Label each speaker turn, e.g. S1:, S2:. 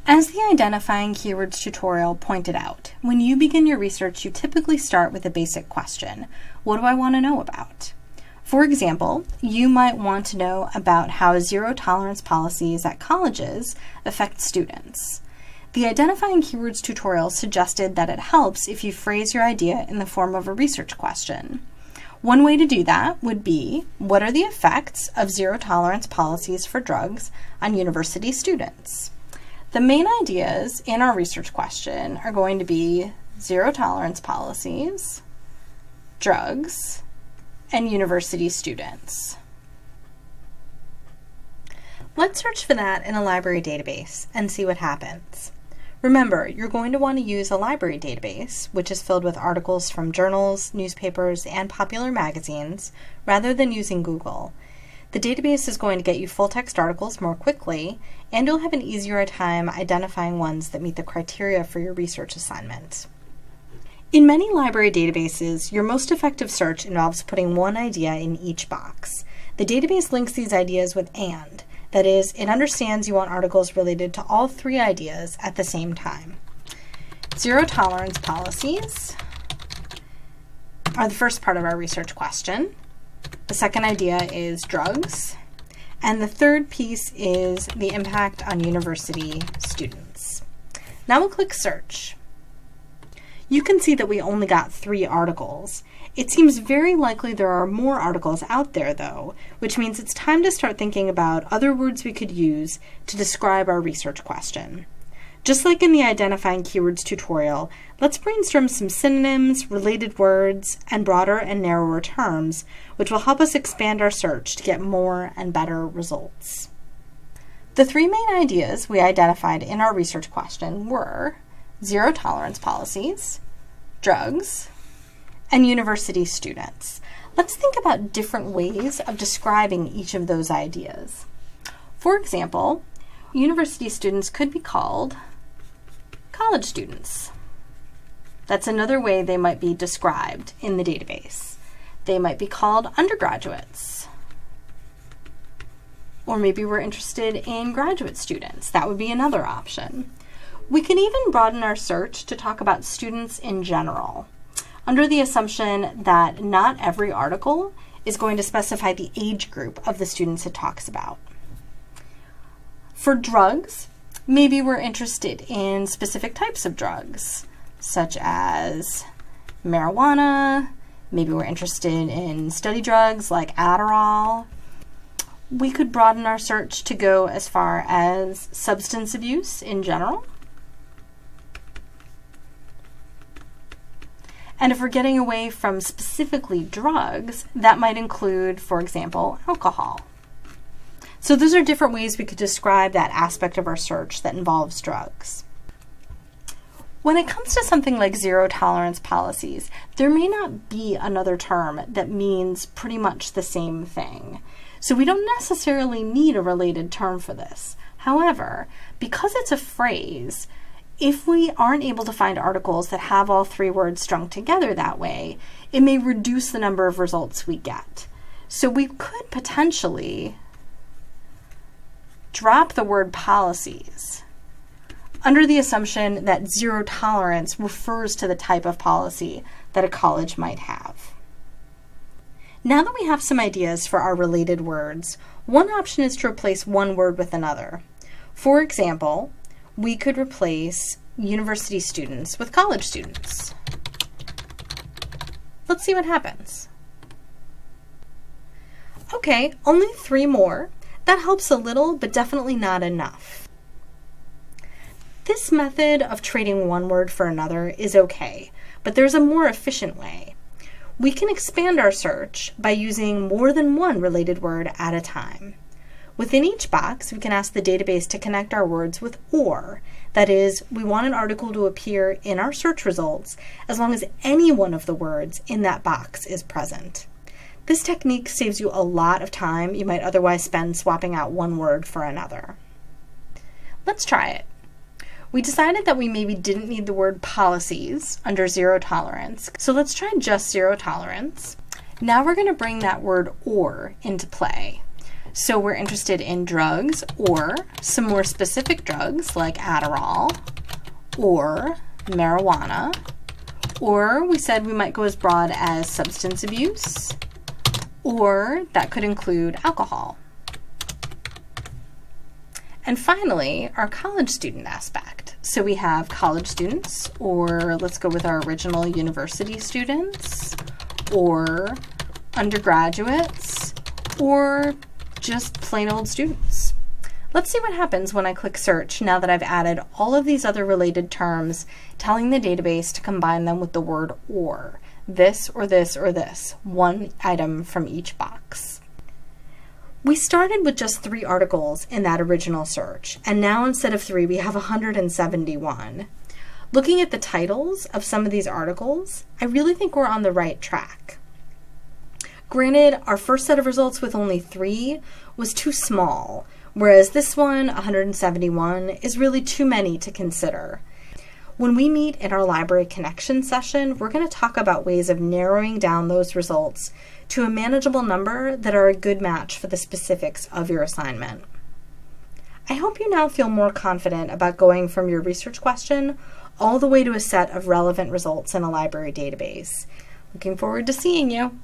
S1: As the Identifying Keywords tutorial pointed out, when you begin your research, you typically start with a basic question. What do I want to know about? For example, you might want to know about how zero-tolerance policies at colleges affect students. The Identifying Keywords tutorial suggested that it helps if you phrase your idea in the form of a research question. One way to do that would be, what are the effects of zero-tolerance policies for drugs on university students? The main ideas in our research question are going to be zero-tolerance policies, drugs, and university students. Let's search for that in a library database and see what happens. Remember, you're going to want to use a library database, which is filled with articles from journals, newspapers, and popular magazines, rather than using Google. The database is going to get you full-text articles more quickly, and you'll have an easier time identifying ones that meet the criteria for your research assignment. In many library databases, your most effective search involves putting one idea in each box. The database links these ideas with AND. That is, it understands you want articles related to all three ideas at the same time. Zero-tolerance policies are the first part of our research question. The second idea is drugs. And the third piece is the impact on university students. Now we'll click search. You can see that we only got 3 articles. It seems very likely there are more articles out there though, which means it's time to start thinking about other words we could use to describe our research question. Just like in the Identifying Keywords tutorial, let's brainstorm some synonyms, related words, and broader and narrower terms, which will help us expand our search to get more and better results. The 3 main ideas we identified in our research question were zero-tolerance policies, drugs, and university students. Let's think about different ways of describing each of those ideas. For example, university students could be called college students. That's another way they might be described in the database. They might be called undergraduates. Or maybe we're interested in graduate students. That would be another option. We can even broaden our search to talk about students in general, under the assumption that not every article is going to specify the age group of the students it talks about. For drugs, maybe we're interested in specific types of drugs, such as marijuana. Maybe we're interested in study drugs like Adderall. We could broaden our search to go as far as substance abuse in general. And if we're getting away from specifically drugs, that might include, for example, alcohol. So those are different ways we could describe that aspect of our search that involves drugs. When it comes to something like zero-tolerance policies, there may not be another term that means pretty much the same thing. So we don't necessarily need a related term for this. However, because it's a phrase, if we aren't able to find articles that have all 3 words strung together that way, it may reduce the number of results we get. So we could potentially drop the word policies under the assumption that zero tolerance refers to the type of policy that a college might have. Now that we have some ideas for our related words, one option is to replace one word with another. For example, we could replace university students with college students. Let's see what happens. Okay, only 3 more. That helps a little, but definitely not enough. This method of trading one word for another is okay, but there's a more efficient way. We can expand our search by using more than one related word at a time. Within each box, we can ask the database to connect our words with OR. That is, we want an article to appear in our search results as long as any one of the words in that box is present. This technique saves you a lot of time you might otherwise spend swapping out one word for another. Let's try it. We decided that we maybe didn't need the word policies under zero tolerance, so let's try just zero tolerance. Now we're going to bring that word OR into play. So we're interested in drugs or some more specific drugs like Adderall or marijuana, or we said we might go as broad as substance abuse, or that could include alcohol. And finally, our college student aspect. So we have college students, or let's go with our original university students, or undergraduates, or just plain old students. Let's see what happens when I click search now that I've added all of these other related terms, telling the database to combine them with the word or. This or this or this, one item from each box. We started with just 3 articles in that original search, and now instead of 3, we have 171. Looking at the titles of some of these articles, I really think we're on the right track. Granted, our first set of results with only 3 was too small, whereas this one, 171, is really too many to consider. When we meet in our library connection session, we're going to talk about ways of narrowing down those results to a manageable number that are a good match for the specifics of your assignment. I hope you now feel more confident about going from your research question all the way to a set of relevant results in a library database. Looking forward to seeing you.